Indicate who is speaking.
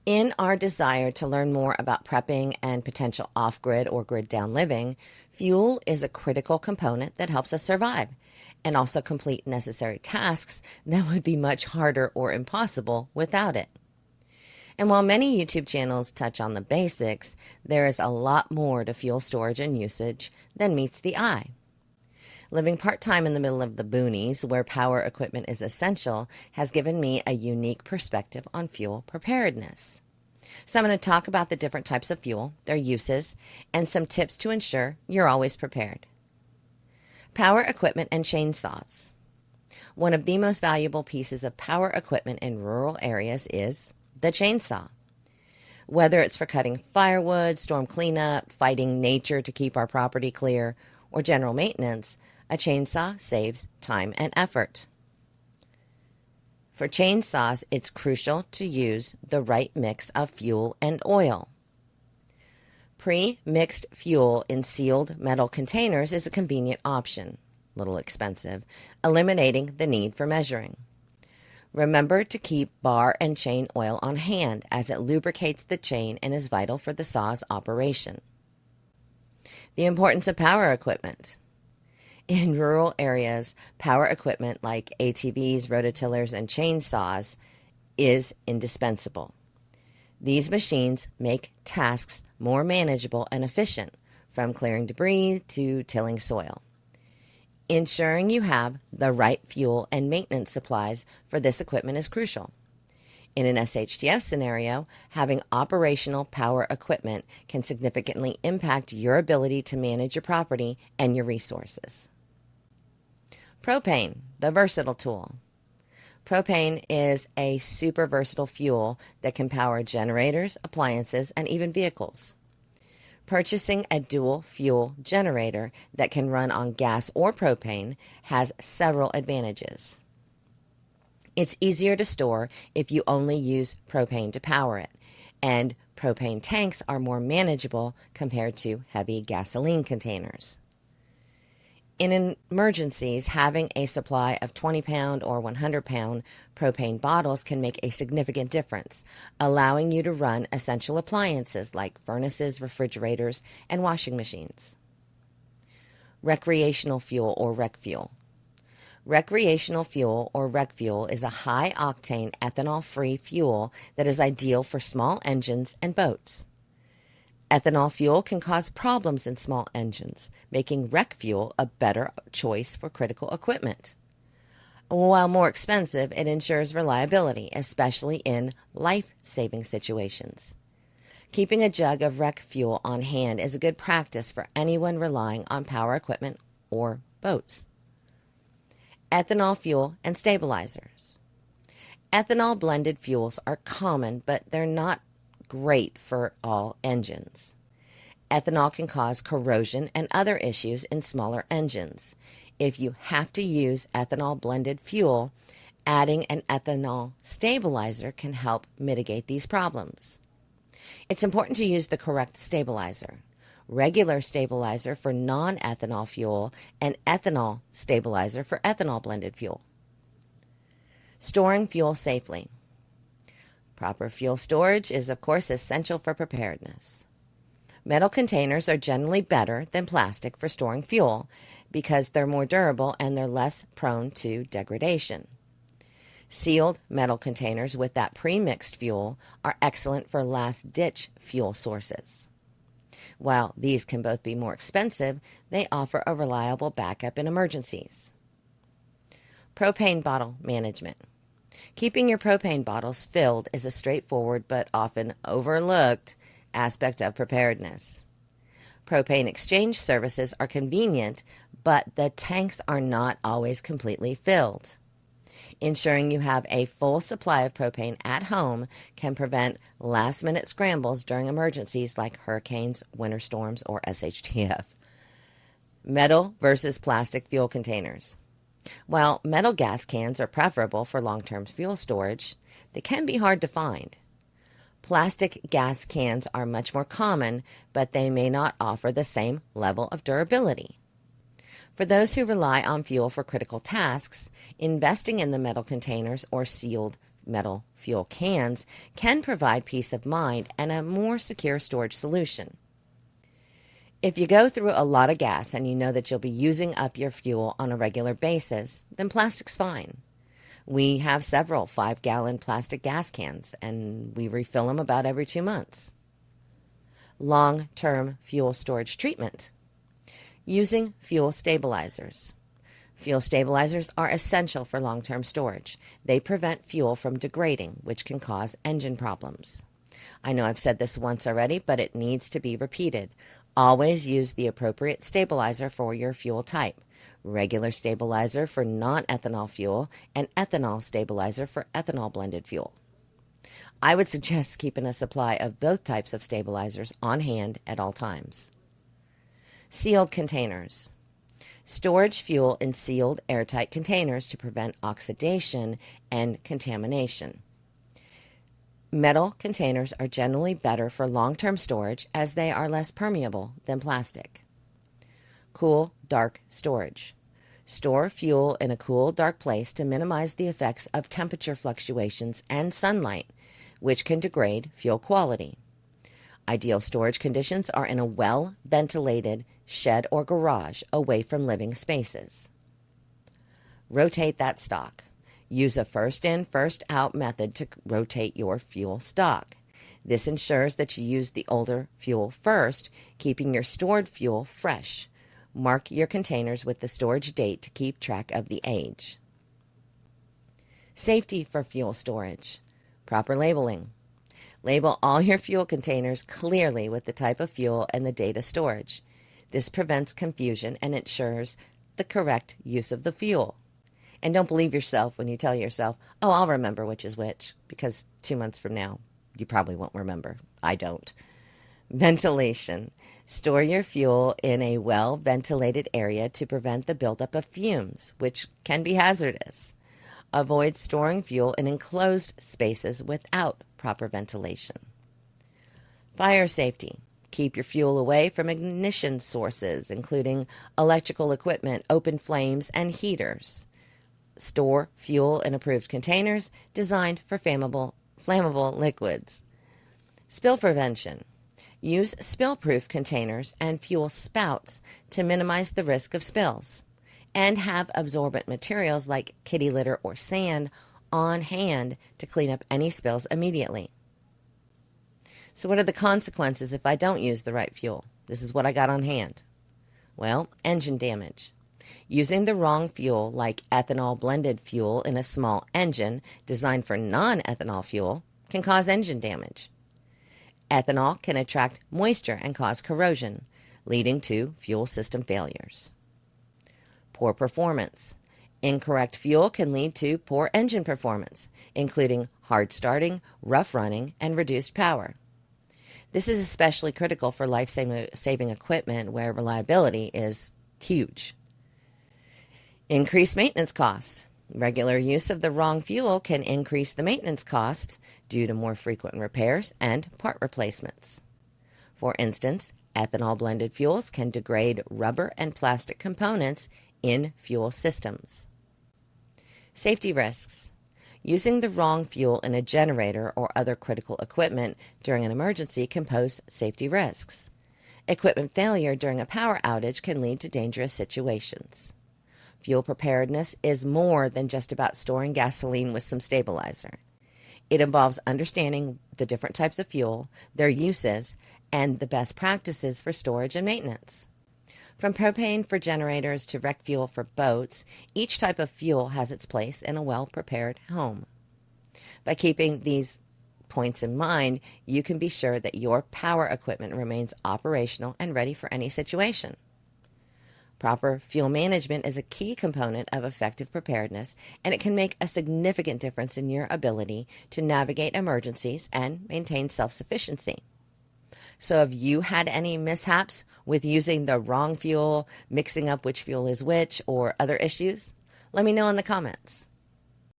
Speaker 1: In our desire to learn more about prepping and potential off-grid or grid-down living, fuel is a critical component that helps us survive and also complete necessary tasks that would be much harder or impossible without it. And while many YouTube channels touch on the basics, there is a lot more to fuel storage and usage than meets the eye. Living part-time in the middle of the boonies, where power equipment is essential, has given me a unique perspective on fuel preparedness. So I'm going to talk about the different types of fuel, their uses, and some tips to ensure you're always prepared. Power equipment and chainsaws. One of the most valuable pieces of power equipment in rural areas is the chainsaw. Whether it's for cutting firewood, storm cleanup, fighting nature to keep our property clear, or general maintenance, a chainsaw saves time and effort. For chainsaws, it's crucial to use the right mix of fuel and oil. Pre-mixed fuel in sealed metal containers is a convenient option, a little expensive, eliminating the need for measuring. Remember to keep bar and chain oil on hand, as it lubricates the chain and is vital for the saw's operation. The importance of power equipment. In rural areas, power equipment like ATVs, rototillers, and chainsaws is indispensable. These machines make tasks more manageable and efficient, from clearing debris to tilling soil. Ensuring you have the right fuel and maintenance supplies for this equipment is crucial. In an SHTF scenario, having operational power equipment can significantly impact your ability to manage your property and your resources. Propane, the versatile tool. Propane is a super versatile fuel that can power generators, appliances, and even vehicles. Purchasing a dual fuel generator that can run on gas or propane has several advantages. It's easier to store if you only use propane to power it, and propane tanks are more manageable compared to heavy gasoline containers. In emergencies, having a supply of 20-pound or 100-pound propane bottles can make a significant difference, allowing you to run essential appliances like furnaces, refrigerators, and washing machines. Recreational fuel or rec fuel. Recreational fuel or rec fuel is a high-octane ethanol-free fuel that is ideal for small engines and boats. Ethanol fuel can cause problems in small engines, making rec fuel a better choice for critical equipment. While more expensive, it ensures reliability, especially in life-saving situations. Keeping a jug of rec fuel on hand is a good practice for anyone relying on power equipment or boats. Ethanol fuel and stabilizers. Ethanol blended fuels are common, but they're not great for all engines. Ethanol can cause corrosion and other issues in smaller engines. If you have to use ethanol blended fuel, adding an ethanol stabilizer can help mitigate these problems. It's important to use the correct stabilizer. Regular stabilizer for non-ethanol fuel and ethanol stabilizer for ethanol blended fuel. Storing fuel safely. Proper fuel storage is, of course, essential for preparedness. Metal containers are generally better than plastic for storing fuel because they're more durable and they're less prone to degradation. Sealed metal containers with that pre-mixed fuel are excellent for last-ditch fuel sources. While these can both be more expensive, they offer a reliable backup in emergencies. Propane bottle management. Keeping your propane bottles filled is a straightforward but often overlooked aspect of preparedness. Propane exchange services are convenient, but the tanks are not always completely filled. Ensuring you have a full supply of propane at home can prevent last-minute scrambles during emergencies like hurricanes, winter storms, or SHTF. Metal versus plastic fuel containers. While metal gas cans are preferable for long-term fuel storage, they can be hard to find. Plastic gas cans are much more common, but they may not offer the same level of durability. For those who rely on fuel for critical tasks, investing in the metal containers or sealed metal fuel cans can provide peace of mind and a more secure storage solution. If you go through a lot of gas and you know that you'll be using up your fuel on a regular basis, then plastic's fine. We have several 5-gallon plastic gas cans, and we refill them about every 2 months. Long-term fuel storage treatment. Using fuel stabilizers. Fuel stabilizers are essential for long-term storage. They prevent fuel from degrading, which can cause engine problems. I know I've said this once already, but it needs to be repeated. Always use the appropriate stabilizer for your fuel type. Regular stabilizer for non-ethanol fuel and ethanol stabilizer for ethanol blended fuel. I would suggest keeping a supply of both types of stabilizers on hand at all times. Sealed containers. Storage fuel in sealed airtight containers to prevent oxidation and contamination. Metal containers are generally better for long-term storage as they are less permeable than plastic. Cool, dark storage. Store fuel in a cool, dark place to minimize the effects of temperature fluctuations and sunlight, which can degrade fuel quality. Ideal storage conditions are in a well-ventilated shed or garage away from living spaces. Rotate that stock. Use a first-in, first-out method to rotate your fuel stock. This ensures that you use the older fuel first, keeping your stored fuel fresh. Mark your containers with the storage date to keep track of the age. Safety for fuel storage. Proper labeling. Label all your fuel containers clearly with the type of fuel and the date of storage. This prevents confusion and ensures the correct use of the fuel. And don't believe yourself when you tell yourself, oh, I'll remember which is which, because 2 months from now, you probably won't remember. I don't. Ventilation. Store your fuel in a well-ventilated area to prevent the buildup of fumes, which can be hazardous. Avoid storing fuel in enclosed spaces without proper ventilation. Fire safety. Keep your fuel away from ignition sources, including electrical equipment, open flames, and heaters. Store fuel in approved containers designed for flammable liquids. Spill prevention. Use spill-proof containers and fuel spouts to minimize the risk of spills, and have absorbent materials like kitty litter or sand on hand to clean up any spills immediately. So what are the consequences if I don't use the right fuel? This is what I got on hand. Well, engine damage. Using the wrong fuel, like ethanol blended fuel in a small engine designed for non-ethanol fuel, can cause engine damage. Ethanol can attract moisture and cause corrosion, leading to fuel system failures. Poor performance. Incorrect fuel can lead to poor engine performance, including hard starting, rough running, and reduced power. This is especially critical for life-saving equipment where reliability is huge. Increased maintenance costs. Regular use of the wrong fuel can increase the maintenance costs due to more frequent repairs and part replacements. For instance, ethanol blended fuels can degrade rubber and plastic components in fuel systems. Safety risks. Using the wrong fuel in a generator or other critical equipment during an emergency can pose safety risks. Equipment failure during a power outage can lead to dangerous situations. Fuel preparedness is more than just about storing gasoline with some stabilizer. It involves understanding the different types of fuel, their uses, and the best practices for storage and maintenance. From propane for generators to rec fuel for boats, each type of fuel has its place in a well-prepared home. By keeping these points in mind, you can be sure that your power equipment remains operational and ready for any situation. Proper fuel management is a key component of effective preparedness, and it can make a significant difference in your ability to navigate emergencies and maintain self-sufficiency. So have you had any mishaps with using the wrong fuel, mixing up which fuel is which, or other issues? Let me know in the comments.